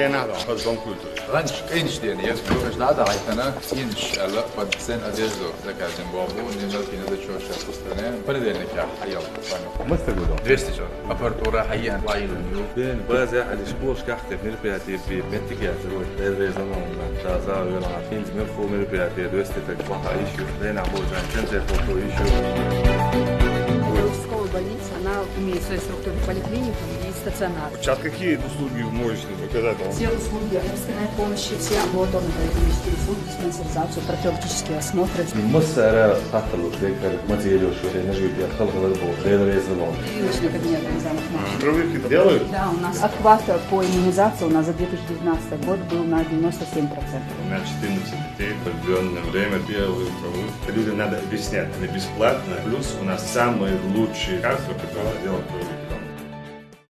DNA از دام کلتوری. رنج اینش دیگه مش نادا عیتنا اینش الا قد سن ادیزو ذکر جنبابو نجار کی نده چوش پستنه پر دیگه که حیا مستقودم. 200 جار اپرتورا حیا وایلو بين بعض الاسبوع كحت من البياتي في بنتيجة روي ده زمان من تازا ولا عارفين من فوق من البياتي دوست تكبها ايشو لين عبور جان تنزل فوتو ايشو Русская больница, она имеет свою структуру поликлинику и стационар. Сейчас какие услуги вы можете заказать? Все услуги экстренной помощи, все амбулаторные поликлинические услуги, диспансеризацию, профилактические осмотры. مسألة قتل ذكر ماتيريال شو نجيب يدخل هذا البول ده زمان Прививочный кабинет организованных. Прививки делают? Да, у нас охват по иммунизации у нас за 2019 год был на 97%. У меня 14 детей, в определенное время первую прививку. Людям надо объяснять, это бесплатно. Плюс у нас самые лучшие лекарства, которые делают прививку.